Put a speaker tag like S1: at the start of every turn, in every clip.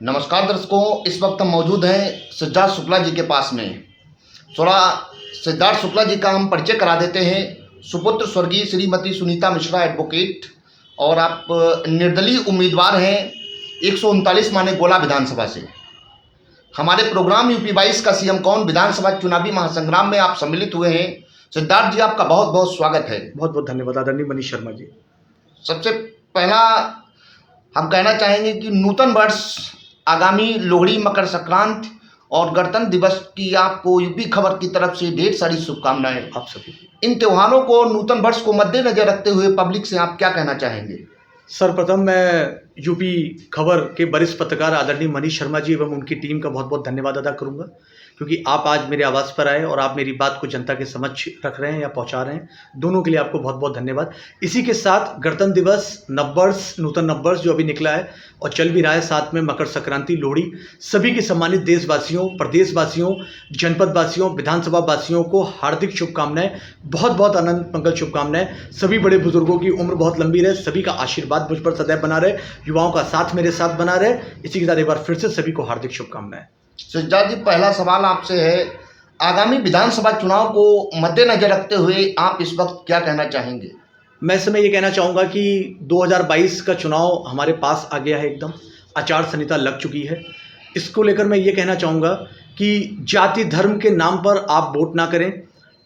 S1: नमस्कार दर्शकों, इस वक्त हम मौजूद हैं सिद्धार्थ शुक्ला जी के पास में। थोड़ा सिद्धार्थ शुक्ला जी का हम परिचय करा देते हैं। सुपुत्र स्वर्गीय श्रीमती सुनीता मिश्रा एडवोकेट और आप निर्दलीय उम्मीदवार हैं 139 माने गोला विधानसभा से। हमारे प्रोग्राम यूपी 22 का सीएम कौन विधानसभा चुनावी महासंग्राम में आप सम्मिलित हुए हैं। सिद्धार्थ जी, आपका बहुत बहुत स्वागत है।
S2: बहुत बहुत धन्यवाद आदरणीय मनीष शर्मा जी।
S1: सबसे पहला हम कहना चाहेंगे कि नूतन वर्ष आगामी लोहड़ी, मकर संक्रांति और गणतंत्र दिवस की आपको यूपी खबर की तरफ से ढेर सारी शुभकामनाएं
S2: आप सभी
S1: इन त्योहारों को, नूतन वर्ष को मद्देनजर रखते हुए पब्लिक से आप क्या कहना चाहेंगे।
S2: सर्वप्रथम मैं यूपी खबर के वरिष्ठ पत्रकार आदरणीय मनीष शर्मा जी एवं उनकी टीम का बहुत बहुत धन्यवाद अदा करूंगा, क्योंकि आप आज मेरे आवास पर आए और आप मेरी बात को जनता के समक्ष रख रहे हैं या पहुंचा रहे हैं। दोनों के लिए आपको बहुत बहुत धन्यवाद। इसी के साथ गणतंत्र दिवस, नववर्ष, नूतन नववर्ष जो अभी निकला है और चल भी रहा है, साथ में मकर संक्रांति, लोहड़ी, सभी के सम्मानित देशवासियों, प्रदेशवासियों, जनपदवासियों, विधानसभा वासियों को हार्दिक शुभकामनाएं, बहुत बहुत आनंद मंगल शुभकामनाएं। सभी बड़े बुजुर्गों की उम्र बहुत लंबी रहे, सभी का आशीर्वाद मुझ पर सदैव बना रहे, युवाओं का साथ मेरे साथ बना रहे। इसी के साथ एक बार फिर से सभी को हार्दिक शुभकामनाएं।
S1: सिद्धार्थ जी, पहला सवाल आपसे है, आगामी विधानसभा चुनाव को मद्देनजर रखते हुए आप इस वक्त क्या कहना चाहेंगे।
S2: मैं इस समय ये कहना चाहूँगा कि 2022 का चुनाव हमारे पास आ गया है, एकदम आचार संहिता लग चुकी है। इसको लेकर मैं ये कहना चाहूँगा कि जाति धर्म के नाम पर आप वोट ना करें।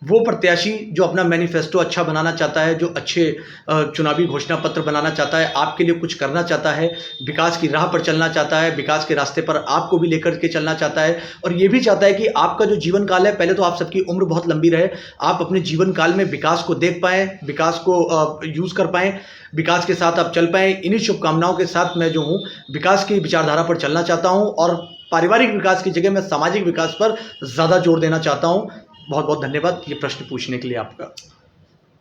S2: वो प्रत्याशी जो अपना मैनिफेस्टो अच्छा बनाना चाहता है, जो अच्छे चुनावी घोषणा पत्र बनाना चाहता है, आपके लिए कुछ करना चाहता है, विकास की राह पर चलना चाहता है, विकास के रास्ते पर आपको भी लेकर के चलना चाहता है और ये भी चाहता है कि आपका जो जीवन काल है, पहले तो आप सबकी उम्र बहुत लंबी रहे, आप अपने जीवन काल में विकास को देख पाएँ, विकास को यूज़ कर पाएँ, विकास के साथ आप चल पाएँ। इन्हीं शुभकामनाओं के साथ मैं जो हूँ विकास की विचारधारा पर चलना चाहता हूँ और पारिवारिक विकास की जगह मैं सामाजिक विकास पर ज़्यादा जोर देना चाहता हूँ। बहुत बहुत धन्यवाद ये प्रश्न पूछने के लिए आपका।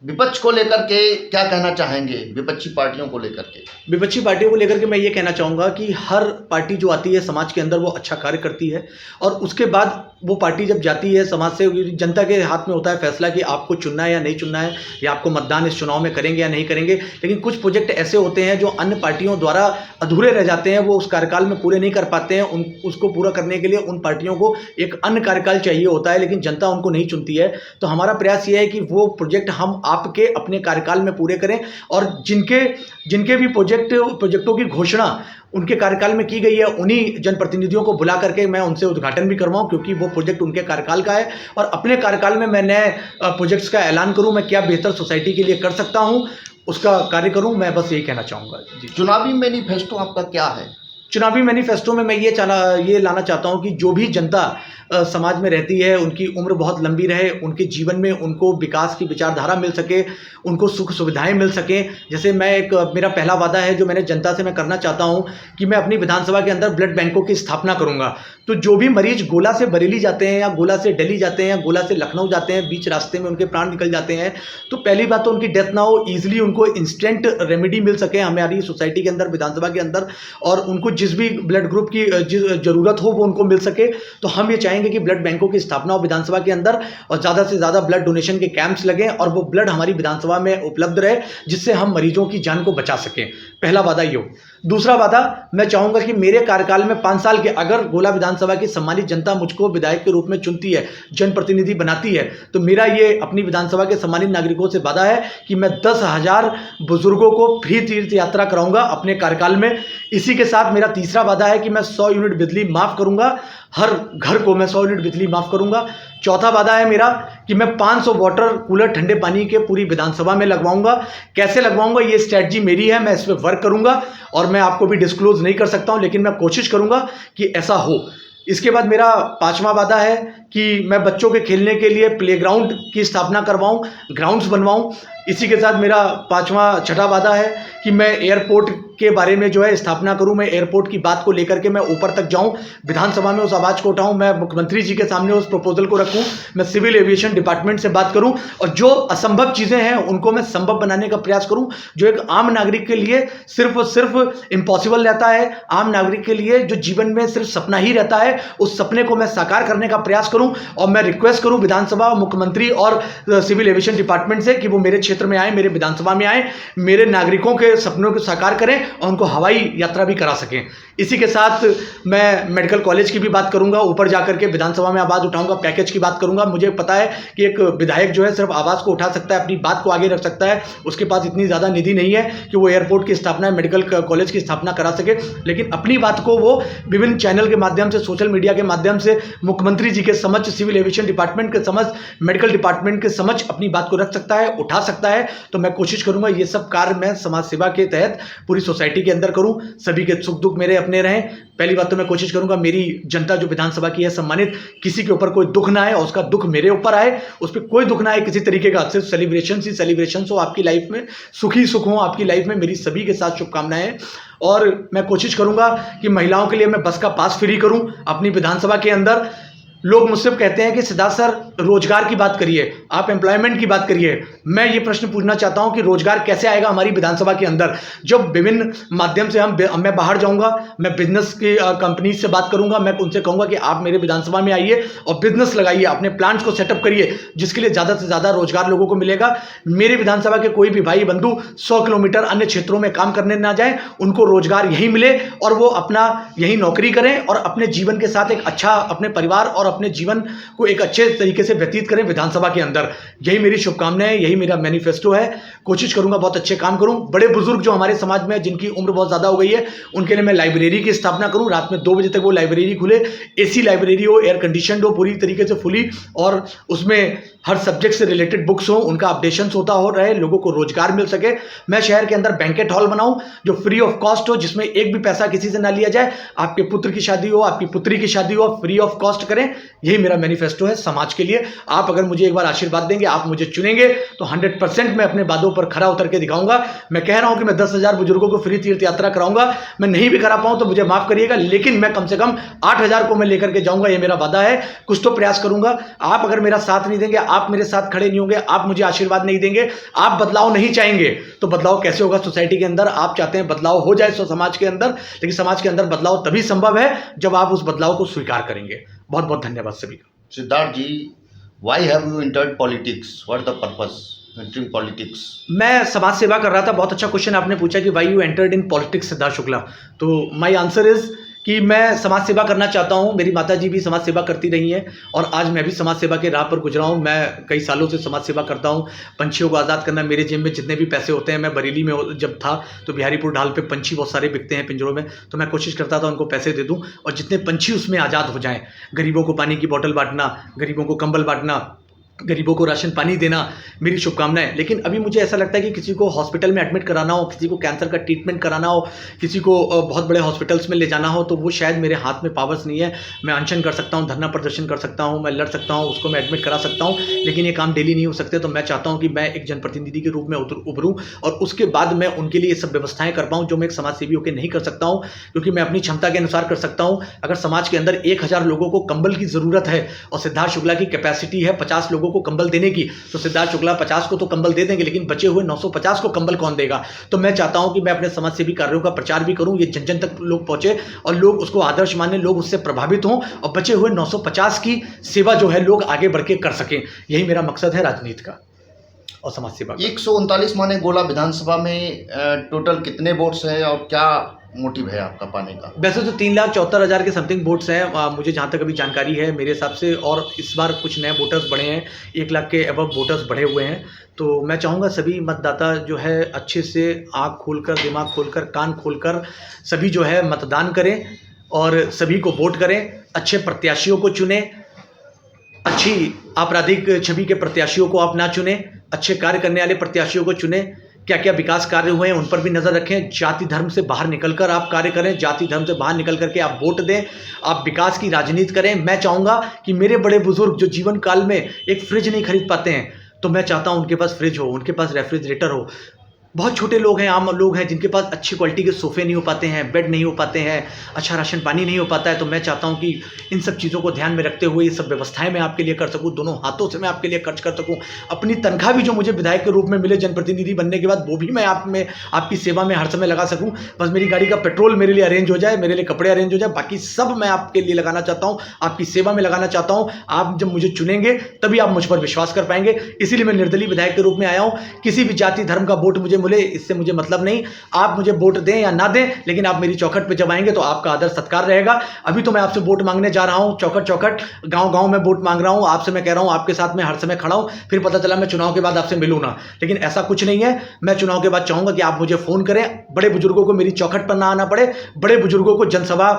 S1: विपक्ष को लेकर के क्या कहना चाहेंगे, विपक्षी पार्टियों को लेकर के।
S2: विपक्षी पार्टियों को लेकर के मैं ये कहना चाहूँगा कि हर पार्टी जो आती है समाज के अंदर वो अच्छा कार्य करती है और उसके बाद वो पार्टी जब जाती है समाज से, जनता के हाथ में होता है फैसला कि आपको चुनना है या नहीं चुनना है, या आपको मतदान इस चुनाव में करेंगे या नहीं करेंगे। लेकिन कुछ प्रोजेक्ट ऐसे होते हैं जो अन्य पार्टियों द्वारा अधूरे रह जाते हैं, वो उस कार्यकाल में पूरे नहीं कर पाते हैं। उसको पूरा करने के लिए उन पार्टियों को एक अन्य कार्यकाल चाहिए होता है, लेकिन जनता उनको नहीं चुनती है। तो हमारा प्रयास ये है कि वो प्रोजेक्ट हम आपके अपने कार्यकाल में पूरे करें और जिनके भी प्रोजेक्टों की घोषणा उनके कार्यकाल में की गई है, उन्हीं जनप्रतिनिधियों को बुला करके मैं उनसे उद्घाटन भी करवाऊं, क्योंकि वो प्रोजेक्ट उनके कार्यकाल का है और अपने कार्यकाल में मैं नए प्रोजेक्ट्स का ऐलान करूं, मैं क्या बेहतर सोसाइटी के लिए कर सकता हूं उसका कार्य करूं। मैं बस यही कहना चाहूँगा जी।
S1: चुनावी मैनिफेस्टो आपका क्या है।
S2: चुनावी मैनिफेस्टो में मैं ये लाना चाहता हूं कि जो भी जनता समाज में रहती है, उनकी उम्र बहुत लंबी रहे, उनके जीवन में उनको विकास की विचारधारा मिल सके, उनको सुख सुविधाएं मिल सकें। जैसे मेरा पहला वादा है जो मैंने जनता से मैं करना चाहता हूं कि मैं अपनी विधानसभा के अंदर ब्लड बैंकों की स्थापना करूंगा। तो जो भी मरीज गोला से बरेली जाते हैं या गोला से दिल्ली जाते हैं या गोला से लखनऊ जाते हैं, बीच रास्ते में उनके प्राण निकल जाते हैं, तो पहली बात तो उनकी डेथ ना हो, ईजिली उनको इंस्टेंट रेमेडी मिल सके हमारी सोसाइटी के अंदर, विधानसभा के अंदर, और उनको जिस भी ब्लड ग्रुप की जरूरत हो वो उनको मिल सके। तो हम ये चाहेंगे कि ब्लड बैंकों की स्थापना हो विधानसभा के अंदर और ज़्यादा से ज़्यादा ब्लड डोनेशन के कैंप्स लगें और वो ब्लड हमारी विधानसभा में उपलब्ध रहे, जिससे हम मरीजों की जान को बचा सकें। पहला वादा ये हो। दूसरा वादा, मैं चाहूँगा कि मेरे कार्यकाल में 5 साल के अगर गोला विधानसभा की सम्मानित जनता मुझको विधायक के रूप में चुनती है, जनप्रतिनिधि बनाती है, तो मेरा ये अपनी विधानसभा के सम्मानित नागरिकों से वादा है कि मैं 10,000 बुजुर्गों को फ्री तीर्थ यात्रा कराऊंगा अपने कार्यकाल में। इसी के साथ मेरा तीसरा वादा है कि मैं 100 यूनिट बिजली माफ़ करूंगा, हर घर को मैं 100 यूनिट बिजली माफ़ करूंगा। चौथा वादा है मेरा कि मैं 500 वाटर कूलर ठंडे पानी के पूरी विधानसभा में लगवाऊंगा। कैसे लगवाऊंगा ये स्ट्रैटेजी मेरी है, मैं इस पर वर्क करूंगा और मैं आपको भी डिस्क्लोज नहीं कर सकता हूं, लेकिन मैं कोशिश करूंगा कि ऐसा हो। इसके बाद मेरा 5वां वादा है कि मैं बच्चों के खेलने के लिए प्लेग्राउंड की स्थापना करवाऊं, ग्राउंड्स बनवाऊं। इसी के साथ मेरा 6वां वादा है कि मैं एयरपोर्ट के बारे में जो है स्थापना करूं, मैं एयरपोर्ट की बात को लेकर के मैं ऊपर तक जाऊं, विधानसभा में उस आवाज़ को उठाऊं, मैं मुख्यमंत्री जी के सामने उस प्रपोजल को रखूं, मैं सिविल एविएशन डिपार्टमेंट से बात करूं और जो असंभव चीज़ें हैं उनको मैं संभव बनाने का प्रयास करूं। जो एक आम नागरिक के लिए सिर्फ इम्पॉसिबल रहता है, आम नागरिक के लिए जो जीवन में सिर्फ सपना ही रहता है, उस सपने को मैं साकार करने का प्रयास करूं। और मैं रिक्वेस्ट करूं विधानसभा, मुख्यमंत्री और सिविल एविएशन डिपार्टमेंट से कि वो मेरे क्षेत्र में आए, मेरे विधानसभा में आए, मेरे नागरिकों के सपनों को साकार करें और उनको हवाई यात्रा भी करा सकें। इसी के साथ मैं मेडिकल कॉलेज की भी बात करूंगा, ऊपर जाकर के विधानसभा में आवाज़ उठाऊंगा, पैकेज की बात करूंगा। मुझे पता है कि एक विधायक जो है सिर्फ आवाज़ को उठा सकता है, अपनी बात को आगे रख सकता है, उसके पास इतनी ज़्यादा निधि नहीं है कि वो एयरपोर्ट की स्थापना, मेडिकल कॉलेज की स्थापना करा सके, लेकिन अपनी बात को वो विभिन्न चैनल के माध्यम से, सोशल मीडिया के माध्यम से, मुख्यमंत्री जी के समक्ष, सिविल एविएशन डिपार्टमेंट के समक्ष, मेडिकल डिपार्टमेंट के समक्ष अपनी बात को रख सकता है, उठा सकता है। तो मैं कोशिश करूंगा ये सब कार्य मैं समाज सेवा के तहत पूरी सोसाइटी के अंदर करूं, सभी के सुख दुख मेरे अपने रहें। पहली बात तो मैं कोशिश करूंगा मेरी जनता जो विधानसभा की है सम्मानित, किसी के ऊपर कोई दुख ना आए और उसका दुख मेरे ऊपर आए, उस पर कोई दुख ना आए किसी तरीके का, सिर्फ सेलिब्रेशन ही सेलिब्रेशन हो आपकी लाइफ में, सुखी सुख हो आपकी लाइफ में, मेरी सभी के साथ शुभकामनाएं। और मैं कोशिश करूंगा कि महिलाओं के लिए मैं बस का पास फ्री करूं अपनी विधानसभा के अंदर। लोग मुझसे कहते हैं कि सिद्धार्थ सर रोजगार की बात करिए, आप एम्प्लॉयमेंट की बात करिए। मैं ये प्रश्न पूछना चाहता हूं कि रोजगार कैसे आएगा हमारी विधानसभा के अंदर, जब विभिन्न माध्यम से मैं बाहर जाऊंगा, मैं बिजनेस की कंपनी से बात करूंगा, मैं उनसे कहूंगा कि आप मेरे विधानसभा में आइए और बिजनेस लगाइए, अपने प्लांट्स को सेटअप करिए, जिसके लिए ज़्यादा से ज़्यादा रोजगार लोगों को मिलेगा। मेरे विधानसभा के कोई भी भाई बंधु 100 किलोमीटर अन्य क्षेत्रों में काम करने ना जाए, उनको रोजगार यहीं मिले और वो अपना यहीं नौकरी करें और अपने जीवन के साथ एक अच्छा, अपने परिवार और अपने जीवन को एक अच्छे तरीके से व्यतीत करें विधानसभा के अंदर। यही मेरी शुभकामनाएं है, यही मेरा मैनिफेस्टो है। कोशिश करूंगा बहुत अच्छे काम करूं। बड़े बुजुर्ग जो हमारे समाज में जिनकी उम्र बहुत ज़्यादा हो गई है, उनके लिए मैं लाइब्रेरी की स्थापना करूं, रात में 2 बजे तक वो लाइब्रेरी खुले, एसी लाइब्रेरी हो, एयर कंडीशन हो पूरी तरीके से फुली, और उसमें हर सब्जेक्ट से रिलेटेड बुक्स हो, उनका अपडेशन होता हो रहे, लोगों को रोजगार मिल सके। मैं शहर के अंदर बैंकेट हॉल बनाऊं जो फ्री ऑफ कॉस्ट हो, जिसमें एक भी पैसा किसी से ना लिया जाए। आपके पुत्र की शादी हो, आपकी पुत्री की शादी हो, फ्री ऑफ कॉस्ट करें। यही मेरा मैनिफेस्टो है समाज के लिए। आप अगर मुझे एक बार आशीर्वाद देंगे, आप मुझे चुनेंगे, तो 100% मैं अपने वादों पर खरा उतर के दिखाऊंगा। मैं कह रहा हूं कि मैं 10,000 बुजुर्गों को फ्री तीर्थ यात्रा कराऊंगा। मैं नहीं भी करा पाऊं तो मुझे माफ करिएगा, लेकिन मैं कम से कम 8,000 को मैं लेकर के जाऊंगा, ये मेरा वादा है। कुछ तो प्रयास करूंगा। आप अगर मेरा साथ नहीं देंगे, आप मेरे साथ खड़े नहीं होंगे, आप मुझे आशीर्वाद नहीं देंगे, आप बदलाव नहीं चाहेंगे, तो बदलाव कैसे होगा सोसाइटी के अंदर? आप चाहते हैं बदलाव हो जाए समाज के अंदर, लेकिन समाज के अंदर बदलाव तभी संभव है जब आप उस बदलाव को स्वीकार करेंगे। बहुत बहुत धन्यवाद सभी का।
S1: सिद्धार्थ जी, why have you entered politics? What the purpose entering politics?
S2: मैं समाज सेवा कर रहा था। बहुत अच्छा क्वेश्चन आपने पूछा कि why you entered in politics Siddharth Shukla. तो माय आंसर इज कि मैं समाज सेवा करना चाहता हूं। मेरी माताजी भी समाज सेवा करती रही हैं और आज मैं भी समाज सेवा के राह पर गुजरा हूं। मैं कई सालों से समाज सेवा करता हूं। पंछियों को आज़ाद करना, मेरे जेब में जितने भी पैसे होते हैं, मैं बरेली में जब था तो बिहारीपुर ढाल पे पंछी बहुत सारे बिकते हैं पिंजरों में, तो मैं कोशिश करता था उनको पैसे दे दूं और जितने पंछी उसमें आज़ाद हो जाएं। गरीबों को पानी की बोतल बांटना, गरीबों को कंबल बांटना, गरीबों को राशन पानी देना मेरी शुभकामनाएं। लेकिन अभी मुझे ऐसा लगता है कि किसी को हॉस्पिटल में एडमिट कराना हो, किसी को कैंसर का ट्रीटमेंट कराना हो, किसी को बहुत बड़े हॉस्पिटल्स में ले जाना हो, तो वो शायद मेरे हाथ में पावर्स नहीं है। मैं अनशन कर सकता हूँ, धरना प्रदर्शन कर सकता हूँ, मैं लड़ सकता हूँ, उसको मैं एडमिट करा सकता हूँ, लेकिन ये काम डेली नहीं हो सकते। तो मैं चाहता हूँ कि मैं एक जनप्रतिनिधि के रूप में उभरूँ और उसके बाद मैं उनके लिए ये सब व्यवस्थाएं कर पाऊँ जो मैं एक समाज सेवी होकर नहीं कर सकता हूँ, क्योंकि मैं अपनी क्षमता के अनुसार कर सकता हूँ। अगर समाज के अंदर 1000 लोगों को कंबल की ज़रूरत है और सिद्धार्थ शुक्ला की कैपेसिटी है 50 लोगों को कंबल देने की, तो सिद्धार्थ शुक्ला 50 को तो कंबल दे देंगे, लेकिन बचे हुए 950 को कंबल कौन देगा? तो मैं चाहता हूं कि मैं अपने समाज सेवी कार्यों का प्रचार भी करूं, ये जन जन तक लोग पहुंचे और लोग उसको आदर्श माने, लोग उससे प्रभावित हों और बचे हुए 950 की सेवा जो है लोग आगे बढ़ के कर सकें। यही मेरा मकसद है राजनीति का और समाज सेवा का।
S1: 139 माने गोला विधानसभा में टोटल कितने वोट्स हैं और क्या मोटिव है आपका पाने का?
S2: वैसे तो 3,74,000 के समथिंग वोट्स हैं मुझे जहाँ तक अभी जानकारी है मेरे हिसाब से, और इस बार कुछ नए वोटर्स बढ़े हैं, 1 लाख के अबव वोटर्स बढ़े हुए हैं। तो मैं चाहूँगा सभी मतदाता जो है अच्छे से आँख खोलकर, दिमाग खोलकर, कान खोलकर सभी जो है मतदान करें और सभी को वोट करें, अच्छे प्रत्याशियों को चुनें, अच्छी आपराधिक छवि के प्रत्याशियों को आप ना चुनें, अच्छे कार्य करने वाले प्रत्याशियों को चुनें। क्या क्या विकास कार्य हुए हैं उन पर भी नज़र रखें। जाति धर्म से बाहर निकलकर आप कार्य करें, जाति धर्म से बाहर निकल करके आप वोट दें, आप विकास की राजनीति करें। मैं चाहूँगा कि मेरे बड़े बुजुर्ग जो जीवन काल में एक फ्रिज नहीं खरीद पाते हैं, तो मैं चाहता हूँ उनके पास फ्रिज हो, उनके पास रेफ्रिजरेटर हो। बहुत छोटे लोग हैं, आम लोग हैं जिनके पास अच्छी क्वालिटी के सोफ़े नहीं हो पाते हैं, बेड नहीं हो पाते हैं, अच्छा राशन पानी नहीं हो पाता है। तो मैं चाहता हूं कि इन सब चीज़ों को ध्यान में रखते हुए ये सब व्यवस्थाएं मैं आपके लिए कर सकूं, दोनों हाथों से मैं आपके लिए खर्च कर सकूं। अपनी तनख्वाह भी जो मुझे विधायक के रूप में मिले जनप्रतिनिधि बनने के बाद, वो भी मैं आपकी सेवा में हर समय लगा सकूँ। बस मेरी गाड़ी का पेट्रोल मेरे लिए अरेंज हो जाए, मेरे लिए कपड़े अरेंज हो जाए, बाकी सब मैं आपके लिए लगाना चाहता हूँ, आपकी सेवा में लगाना चाहता हूँ। आप जब मुझे चुनेंगे तभी आप मुझ पर विश्वास कर पाएंगे। इसीलिए मैं निर्दलीय विधायक के रूप में आया हूँ। किसी भी जाति धर्म का वोट मुझे बोले इससे मुझे मतलब नहीं, आप मुझे वोट दें या ना दें, लेकिन आप मेरी चौखट पे जब आएंगे तो आपका आदर सत्कार रहेगा। अभी तो मैं आपसे वोट मांगने जा रहा हूँ, चौखट चौखट गाँव गाँव में वोट मांग रहा हूँ, आपसे मैं कह रहा हूँ आपके साथ में हर समय खड़ा हूँ, फिर पता चला मैं चुनाव के बाद आपसे मिलूँ ना, लेकिन ऐसा कुछ नहीं है। मैं चुनाव के बाद चाहूँगा कि आप मुझे फ़ोन करें, बड़े बुजुर्गों को मेरी चौखट पर ना आना पड़े, बड़े बुजुर्गों को जनसभा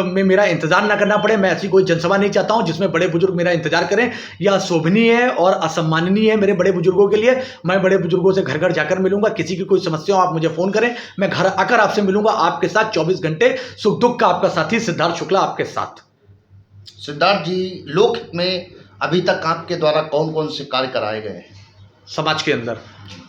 S2: में मेरा इंतजार ना करना पड़े। मैं ऐसी कोई जनसभा नहीं चाहता हूँ जिसमें बड़े बुजुर्ग मेरा इंतजार करें, या शोभनीय है और असम्माननीय है मेरे बड़े बुजुर्गों के लिए। मैं बड़े बुजुर्गों से घर घर जाकर मिलूंगा, किसी की कोई समस्या हो आप मुझे फोन करें, मैं घर आकर आपसे मिलूंगा, आपके साथ 24 घंटे सुख दुख का आपका साथी सिद्धार्थ शुक्ला आपके साथ।
S1: सिद्धार्थ जी, लोकहित में अभी तक आपके द्वारा कौन कौन से कार्य कराए गए हैं?
S2: समाज के अंदर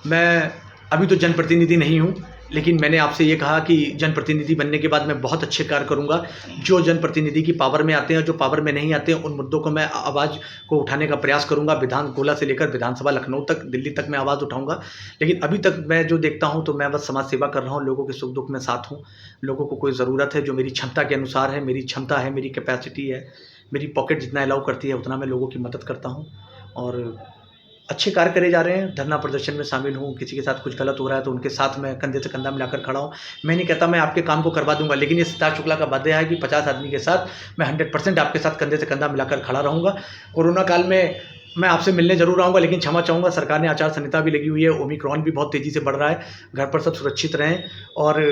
S2: मैं अभी तो जनप्रतिनिधि नहीं हूँ, लेकिन मैंने आपसे ये कहा कि जनप्रतिनिधि बनने के बाद मैं बहुत अच्छे कार्य करूंगा। जो जनप्रतिनिधि की पावर में आते हैं, जो पावर में नहीं आते हैं, उन मुद्दों को मैं आवाज़ को उठाने का प्रयास करूंगा। विधान गोला से लेकर विधानसभा लखनऊ तक, दिल्ली तक मैं आवाज़ उठाऊंगा। लेकिन अभी तक मैं जो देखता हूं तो मैं बस समाज सेवा कर रहा हूं, लोगों के सुख दुख में साथ हूँ। लोगों को कोई ज़रूरत है जो मेरी क्षमता के अनुसार है, मेरी क्षमता है, मेरी कैपेसिटी है, मेरी पॉकेट जितना अलाउ करती है उतना मैं लोगों की मदद करता हूँ और अच्छे कार्य करे जा रहे हैं। धरना प्रदर्शन में शामिल हूँ, किसी के साथ कुछ गलत हो रहा है तो उनके साथ मैं कंधे से कंधा मिलाकर खड़ा हूँ। मैं नहीं कहता मैं आपके काम को करवा दूंगा, लेकिन ये सिद्धार्थ शुक्ला का वादा है कि 50 आदमी के साथ मैं 100% आपके साथ कंधे से कंधा मिलाकर खड़ा रहूँगा। कोरोना काल में मैं आपसे मिलने जरूर आऊँगा, लेकिन क्षमा चाहूँगा, सरकार ने आचार संहिता भी लगी हुई है, ओमिक्रॉन भी बहुत तेज़ी से बढ़ रहा है। घर पर सब सुरक्षित रहें और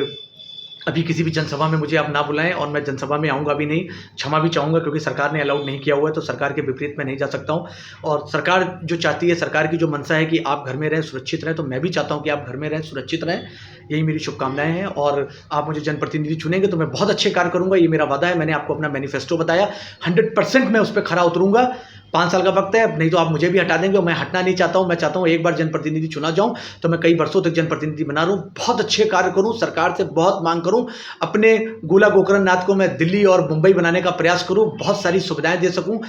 S2: अभी किसी भी जनसभा में मुझे आप ना बुलाएं और मैं जनसभा में आऊँगा भी नहीं। क्षमा भी चाहूँगा क्योंकि सरकार ने अलाउड नहीं किया हुआ है, तो सरकार के विपरीत मैं नहीं जा सकता हूँ। और सरकार जो चाहती है, सरकार की जो मंशा है कि आप घर में रहें, सुरक्षित रहें, तो मैं भी चाहता हूँ कि आप घर में रहें, सुरक्षित रहें। यही मेरी शुभकामनाएं हैं और आप मुझे जनप्रतिनिधि चुनेंगे तो मैं बहुत अच्छे कार्य करूँगा, ये मेरा वादा है। मैंने आपको अपना मैनिफेस्टो बताया, 100% मैं उस पर खरा उतरूँगा। 5 साल का वक्त है, नहीं तो आप मुझे भी हटा देंगे और मैं हटना नहीं चाहता हूँ। मैं चाहता हूँ एक बार जनप्रतिनिधि चुना जाऊँ तो मैं कई वर्षों तक जनप्रतिनिधि बना रहूँ, बहुत अच्छे कार्य करूँ, सरकार से बहुत मांग करूँ, अपने गोला गोकर्णनाथ को मैं दिल्ली और मुंबई बनाने का प्रयास करूँ, बहुत सारी सुविधाएं दे सकूँ।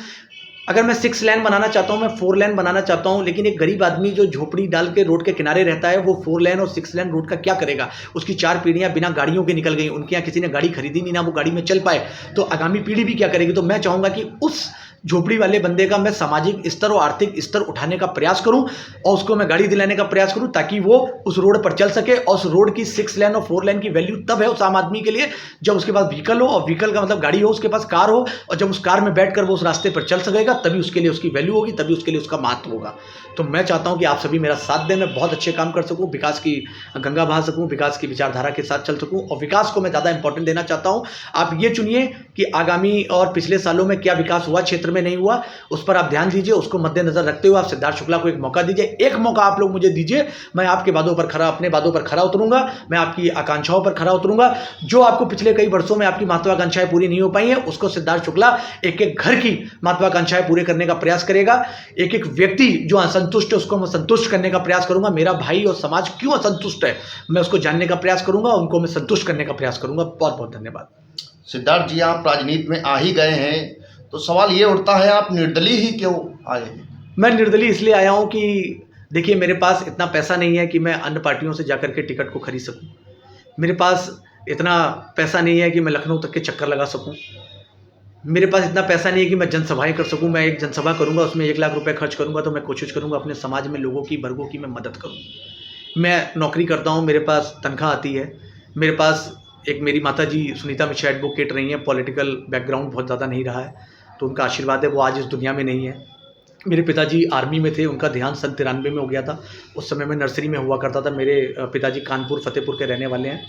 S2: अगर मैं 6 लेन बनाना चाहता हूँ, मैं 4 लेन बनाना चाहता हूँ, लेकिन एक गरीब आदमी जो झोपड़ी डाल के रोड के किनारे रहता है, वो 4 लेन और 6 लेन रोड का क्या करेगा? उसकी 4 पीढ़ियाँ बिना गाड़ियों के निकल गई, उनके यहाँ किसी ने गाड़ी खरीदी नहीं, ना वो गाड़ी में चल पाए, तो आगामी पीढ़ी भी क्या करेगी? तो मैं चाहूँगा कि उस झोपड़ी वाले बंदे का मैं सामाजिक स्तर और आर्थिक स्तर उठाने का प्रयास करूं और उसको मैं गाड़ी दिलाने का प्रयास करूं, ताकि वो उस रोड पर चल सके। और उस रोड की 6 लेन और 4 लेन की वैल्यू तब है उस आम आदमी के लिए जब उसके पास व्हीकल हो, और व्हीकल का मतलब गाड़ी हो, उसके पास कार हो, और जब उस कार में बैठकर वो उस रास्ते पर चल सकेगा, तभी उसके लिए उसकी वैल्यू होगी, तभी उसके लिए उसका महत्व होगा। तो मैं चाहता हूं कि आप सभी मेरा साथ दें, मैं बहुत अच्छे काम कर सकूं, विकास की गंगा बहा सकूं, विकास की विचारधारा के साथ चल सकूं, और विकास को मैं ज़्यादा इंपॉर्टेंट देना चाहता हूं। आप ये चुनिए कि आगामी और पिछले सालों में क्या विकास हुआ, क्षेत्र में नहीं हुआ, उस पर आप ध्यान दीजिए। उसको मद्देनजर रखते हुए आप सिद्धार्थ शुक्ला को एक मौका दीजिए, एक मौका आप लोग मुझे दीजिए। मैं आपके वादों पर खरा, अपने वादों पर खरा उतरूंगा, मैं आपकी आकांक्षाओं पर खरा उतरूंगा। जो आपको पिछले कई वर्षों में आपकी महत्वाकांक्षाएं पूरी नहीं हो पाई हैं, उसको सिद्धार्थ शुक्ला एक एक घर की महत्वाकांक्षाएं पूरे करने का प्रयास करेगा। एक एक व्यक्ति जो असंतुष्ट है उसको मैं संतुष्ट करने का प्रयास करूंगा। मेरा भाई और समाज क्यों असंतुष्ट है, मैं उसको जानने का प्रयास करूंगा, उनको मैं संतुष्ट करने का प्रयास करूंगा। बहुत बहुत धन्यवाद।
S1: सिद्धार्थ जी, आप राजनीति में आ ही गए हैं तो सवाल ये उठता है, आप निर्दलीय ही क्यों आए हैं?
S2: मैं निर्दलीय इसलिए आया हूं कि देखिए, मेरे पास इतना पैसा नहीं है कि मैं अन्य पार्टियों से जाकर के टिकट को खरीद सकूं। मेरे पास इतना पैसा नहीं है कि मैं लखनऊ तक के चक्कर लगा सकूं। मेरे पास इतना पैसा नहीं है कि मैं जनसभाएं कर सकूं। मैं एक जनसभा करूंगा, उसमें 1 लाख रुपए खर्च करूंगा, तो मैं कोशिश करूंगा अपने समाज में लोगों की, वर्गों की मैं मदद करूं। मैं नौकरी करता हूं, मेरे पास तनख्वाह आती है। मेरे पास एक मेरी माता जी सुनीता मिश्रा एडवोकेट रही हैं, पॉलिटिकल बैकग्राउंड बहुत ज़्यादा नहीं रहा है, तो उनका आशीर्वाद है, वो आज इस दुनिया में नहीं है। मेरे पिताजी आर्मी में थे, उनका देहांत सन 93 में हो गया था। उस समय मैं नर्सरी में हुआ करता था। मेरे पिताजी कानपुर फतेहपुर के रहने वाले हैं।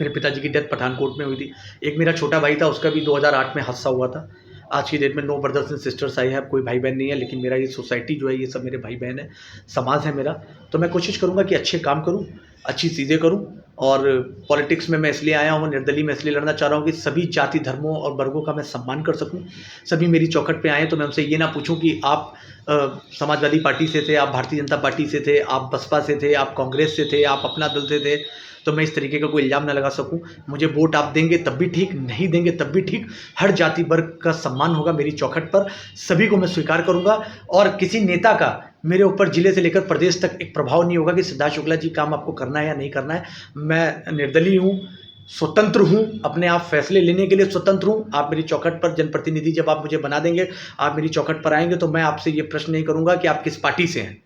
S2: मेरे पिताजी की डेथ पठानकोट में हुई थी। एक मेरा छोटा भाई था, उसका भी 2008 में हादसा हुआ था। आज की डेट में 9 ब्रदर्स एंड सिस्टर्स आई है, अब कोई भाई बहन नहीं है, लेकिन मेरा ये सोसाइटी जो है, ये सब मेरे भाई बहन है, समाज है मेरा। तो मैं कोशिश करूँगा कि अच्छे काम करूँ, अच्छी चीज़ें करूँ। और पॉलिटिक्स में मैं इसलिए आया हूँ, निर्दलीय में इसलिए लड़ना चाह रहा हूँ कि सभी जाति, धर्मों और वर्गों का मैं सम्मान कर सकूँ। सभी मेरी चौखट पे आएँ तो मैं उनसे ये ना पूछूँ कि आप समाजवादी पार्टी से थे, आप भारतीय जनता पार्टी से थे, आप बसपा से थे, आप कांग्रेस से थे, आप अपना दल से थे, तो मैं इस तरीके का कोई इल्ज़ाम ना लगा सकूं। मुझे वोट आप देंगे तब भी ठीक, नहीं देंगे तब भी ठीक। हर जाति वर्ग का सम्मान होगा मेरी चौखट पर, सभी को मैं स्वीकार करूंगा। और किसी नेता का मेरे ऊपर जिले से लेकर प्रदेश तक एक प्रभाव नहीं होगा कि सिद्धार्थ शुक्ला जी काम आपको करना है या नहीं करना है। मैं निर्दलीय हूँ, स्वतंत्र हूँ, अपने आप फैसले लेने के लिए स्वतंत्र हूँ। आप मेरी चौखट पर जनप्रतिनिधि जब आप मुझे बना देंगे, आप मेरी चौखट पर आएंगे, तो मैं आपसे ये प्रश्न नहीं करूँगा कि आप किस पार्टी से हैं।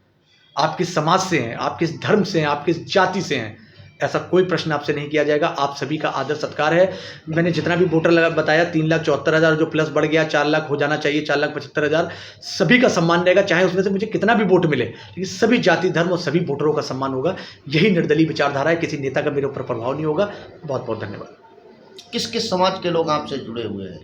S2: आप किस समाज से हैं, आप किस धर्म से हैं, आप किस जाति से हैं, ऐसा कोई प्रश्न आपसे नहीं किया जाएगा। आप सभी का आदर सत्कार है। मैंने जितना भी वोटर लगा बताया 3,74,000 जो प्लस बढ़ गया, 4 लाख हो जाना चाहिए, 4,75,000, सभी का सम्मान रहेगा, चाहे उसमें से मुझे कितना भी वोट मिले, लेकिन सभी जाति धर्म और सभी वोटरों का सम्मान होगा। यही निर्दलीय विचारधारा है, किसी नेता का मेरे ऊपर प्रभाव नहीं होगा। बहुत बहुत धन्यवाद।
S1: किस किस समाज के लोग आपसे जुड़े हुए हैं,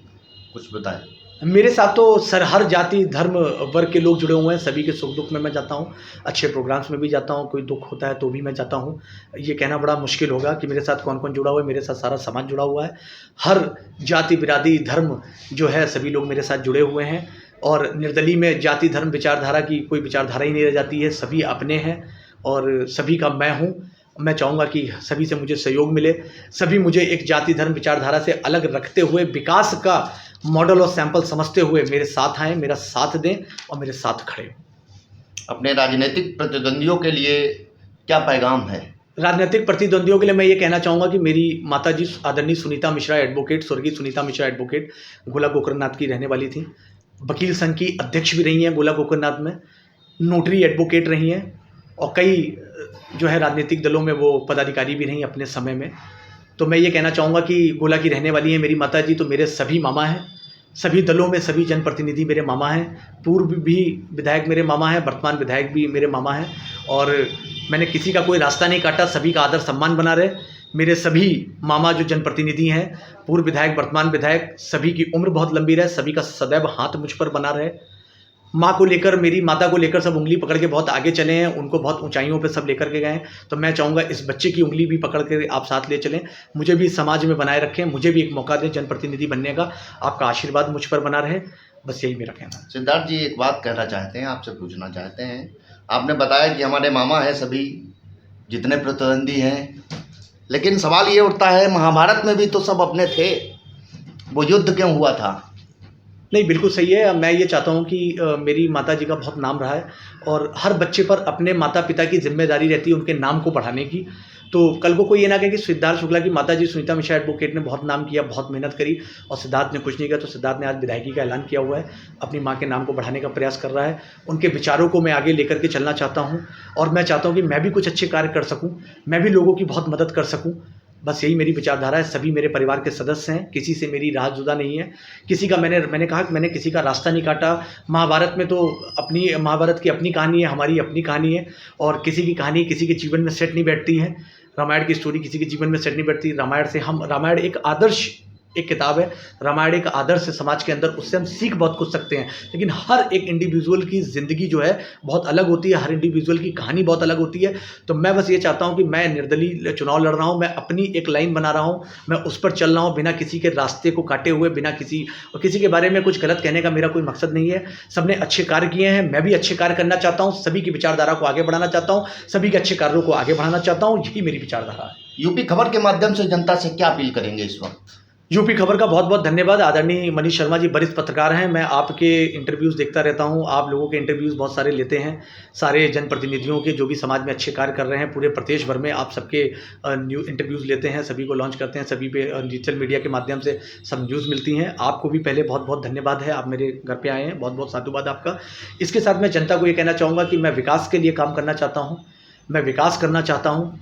S1: कुछ बताएं।
S2: मेरे साथ तो सर हर जाति धर्म वर्ग के लोग जुड़े हुए हैं। सभी के सुख दुख में मैं जाता हूँ, अच्छे प्रोग्राम्स में भी जाता हूँ, कोई दुख होता है तो भी मैं जाता हूँ। ये कहना बड़ा मुश्किल होगा कि मेरे साथ कौन कौन जुड़ा हुआ है। मेरे साथ सारा समाज जुड़ा हुआ है, हर जाति बिरादरी धर्म जो है सभी लोग मेरे साथ जुड़े हुए हैं। और निर्दलीय में जाति धर्म विचारधारा की कोई विचारधारा ही नहीं रह जाती है, सभी अपने हैं और सभी का मैं हूँ। मैं चाहूँगा कि सभी से मुझे सहयोग मिले, सभी मुझे एक जाति धर्म विचारधारा से अलग रखते हुए विकास का मॉडल और सैंपल समझते हुए मेरे साथ आएँ, मेरा साथ दें और मेरे साथ खड़े हों।
S1: अपने राजनीतिक प्रतिद्वंदियों के लिए क्या पैगाम है?
S2: राजनीतिक प्रतिद्वंदियों के लिए मैं ये कहना चाहूँगा कि मेरी माताजी आदरणीय सुनीता मिश्रा एडवोकेट, स्वर्गीय सुनीता मिश्रा एडवोकेट गोला गोकर्णनाथ की रहने वाली थी। वकील संघ की अध्यक्ष भी रही हैं गोला गोकर्णनाथ में, नोटरी एडवोकेट रही हैं और कई जो है राजनीतिक दलों में वो पदाधिकारी भी रहीं अपने समय में। तो मैं ये कहना चाहूँगा कि गोला की रहने वाली हैं मेरी माताजी, तो मेरे सभी मामा हैं, सभी दलों में सभी जनप्रतिनिधि मेरे मामा हैं। पूर्व भी विधायक मेरे मामा हैं, वर्तमान विधायक भी मेरे मामा हैं और मैंने किसी का कोई रास्ता नहीं काटा, सभी का आदर सम्मान बना रहे। मेरे सभी मामा जो जनप्रतिनिधि हैं, पूर्व विधायक वर्तमान विधायक, सभी की उम्र बहुत लंबी रहे, सभी का सदैव हाथ मुझ पर बना रहे। माँ को लेकर, मेरी माता को लेकर सब उंगली पकड़ के बहुत आगे चले हैं, उनको बहुत ऊंचाइयों पे सब लेकर के गए हैं। तो मैं चाहूँगा इस बच्चे की उंगली भी पकड़ के आप साथ ले चलें, मुझे भी समाज में बनाए रखें, मुझे भी एक मौका दें जनप्रतिनिधि बनने का। आपका आशीर्वाद मुझ पर बना रहे, बस यही मेरा कहना है।
S1: सिद्धार्थ जी, एक बात कहना चाहते हैं, आपसे पूछना चाहते हैं। आपने बताया कि हमारे मामा हैं सभी जितने प्रतिद्वंदी हैं, लेकिन सवाल ये उठता है महाभारत में भी तो सब अपने थे, वो युद्ध क्यों हुआ था?
S2: नहीं, बिल्कुल सही है। मैं ये चाहता हूँ कि मेरी माताजी का बहुत नाम रहा है और हर बच्चे पर अपने माता पिता की जिम्मेदारी रहती है उनके नाम को बढ़ाने की। तो कल को कोई ये ना कहे कि सिद्धार्थ शुक्ला की माताजी सुनीता मिश्रा एडवोकेट ने बहुत नाम किया, बहुत मेहनत करी और सिद्धार्थ ने कुछ नहीं किया। तो सिद्धार्थ ने आज विधायकी का ऐलान किया हुआ है, अपनी माँ के नाम को बढ़ाने का प्रयास कर रहा है। उनके विचारों को मैं आगे लेकर के चलना चाहता हूँ और मैं चाहता हूँ कि मैं भी कुछ अच्छे कार्य कर सकूँ, मैं भी लोगों की बहुत मदद कर सकूँ। बस यही मेरी विचारधारा है। सभी मेरे परिवार के सदस्य हैं, किसी से मेरी राह जुदा नहीं है, किसी का मैंने कहा कि मैंने किसी का रास्ता नहीं काटा। महाभारत में तो महाभारत की अपनी कहानी है, हमारी अपनी कहानी है और किसी की कहानी किसी के जीवन में सेट नहीं बैठती है। रामायण की स्टोरी किसी के जीवन में सेट नहीं बैठती। रामायण एक आदर्श एक किताब है, रामायण एक आदर्श है समाज के अंदर, उससे हम सीख बहुत कुछ सकते हैं। लेकिन हर एक इंडिविजुअल की ज़िंदगी जो है बहुत अलग होती है, हर इंडिविजुअल की कहानी बहुत अलग होती है। तो मैं बस ये चाहता हूँ कि मैं निर्दलीय चुनाव लड़ रहा हूँ, मैं अपनी एक लाइन बना रहा हूँ, मैं उस पर चल रहा हूँ बिना किसी के रास्ते को काटे हुए, बिना किसी के बारे में कुछ गलत कहने का मेरा कोई मकसद नहीं है। सबने अच्छे कार्य किए हैं, मैं भी अच्छे कार्य करना चाहता हूँ, सभी की विचारधारा को आगे बढ़ाना चाहता हूँ, सभी के अच्छे कार्यों को आगे बढ़ाना चाहता हूँ। यही मेरी विचारधारा है।
S1: यूपी खबर के माध्यम से जनता से क्या अपील करेंगे इस वक्त?
S2: यूपी खबर का बहुत बहुत धन्यवाद। आदरणीय मनीष शर्मा जी वरिष्ठ पत्रकार हैं, मैं आपके इंटरव्यूज़ देखता रहता हूं, आप लोगों के इंटरव्यूज़ बहुत सारे लेते हैं, सारे जनप्रतिनिधियों के जो भी समाज में अच्छे कार्य कर रहे हैं पूरे प्रदेश भर में आप सबके न्यूज़ इंटरव्यूज़ लेते हैं, सभी को लॉन्च करते हैं, सभी पे डिजिटल मीडिया के माध्यम से सब न्यूज़ मिलती हैं। आपको भी पहले बहुत बहुत धन्यवाद है, आप मेरे घर पर आए हैं, बहुत बहुत साधुवाद आपका। इसके साथ मैं जनता को ये कहना चाहूँगा कि मैं विकास के लिए काम करना चाहता हूँ, मैं विकास करना चाहता हूँ,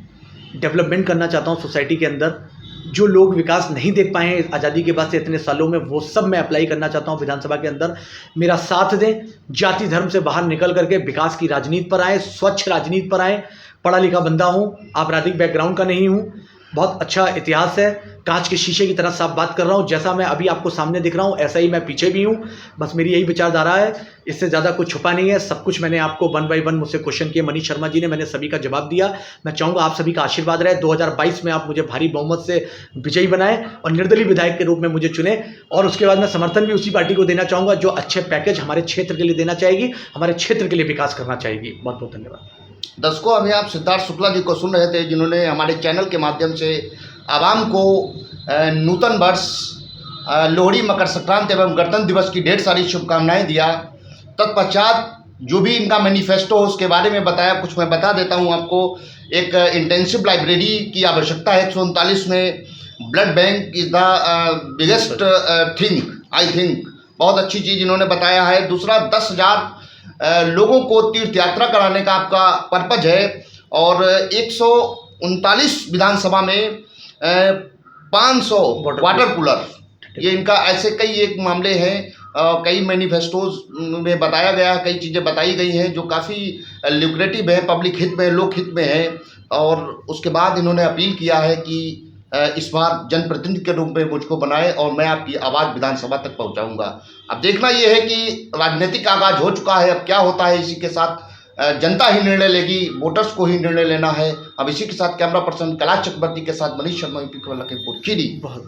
S2: डेवलपमेंट करना चाहता हूँ सोसाइटी के अंदर। जो लोग विकास नहीं देख पाए हैं आज़ादी के बाद से इतने सालों में, वो सब मैं अप्लाई करना चाहता हूँ विधानसभा के अंदर। मेरा साथ दें, जाति धर्म से बाहर निकल करके विकास की राजनीति पर आए, स्वच्छ राजनीति पर आए। पढ़ा लिखा बंदा हूँ, आपराधिक बैकग्राउंड का नहीं हूँ, बहुत अच्छा इतिहास है, कांच के शीशे की तरह साफ बात कर रहा हूँ। जैसा मैं अभी आपको सामने दिख रहा हूँ ऐसा ही मैं पीछे भी हूँ, बस मेरी यही विचारधारा है, इससे ज़्यादा कुछ छुपा नहीं है। सब कुछ मैंने आपको 1 बाय 1 मुझसे क्वेश्चन किए मनीष शर्मा जी ने, मैंने सभी का जवाब दिया। मैं चाहूँगा आप सभी का आशीर्वाद रहे, 2022 में आप मुझे भारी बहुमत से विजयी बनाएं और निर्दलीय विधायक के रूप में मुझे चुने। और उसके बाद मैं समर्थन भी उसी पार्टी को देना चाहूँगा जो अच्छे पैकेज हमारे क्षेत्र के लिए देना चाहेगी, हमारे क्षेत्र के लिए विकास करना चाहेगी। बहुत बहुत धन्यवाद।
S1: दर्शकों, अभी आप सिद्धार्थ शुक्ला जी को सुन रहे थे, जिन्होंने हमारे चैनल के माध्यम से आवाम को नूतन वर्ष, लोहड़ी, मकर संक्रांति एवं गणतंत्र दिवस की ढेर सारी शुभकामनाएं दिया। तत्पश्चात जो भी इनका मैनिफेस्टो हो उसके बारे में बताया। कुछ मैं बता देता हूं आपको। एक इंटेंसिव लाइब्रेरी की आवश्यकता है 139 में। Blood bank is the biggest thing, I think बहुत अच्छी चीज़ इन्होंने बताया है। दूसरा, 10,000 लोगों को तीर्थ यात्रा कराने का आपका पर्पज है और 139 विधानसभा में 500 वाटर कूलर, ये इनका ऐसे कई एक मामले हैं। कई मैनिफेस्टोज में बताया गया, कई चीज़ें बताई गई हैं जो काफ़ी ल्यूक्रेटिव है, पब्लिक हित में, लोक हित में है। और उसके बाद इन्होंने अपील किया है कि इस बार जनप्रतिनिधि के रूप में मुझको बनाए और मैं आपकी आवाज़ विधानसभा तक पहुंचाऊंगा। अब देखना यह है कि राजनीतिक आगाज हो चुका है, अब क्या होता है इसी के साथ जनता ही निर्णय लेगी, वोटर्स को ही निर्णय लेना है। अब इसी के साथ कैमरा पर्सन कैलाश चक्रवर्ती के साथ मनीष शर्मा, यूपी के लखीमपुर खीरी।
S2: बहुत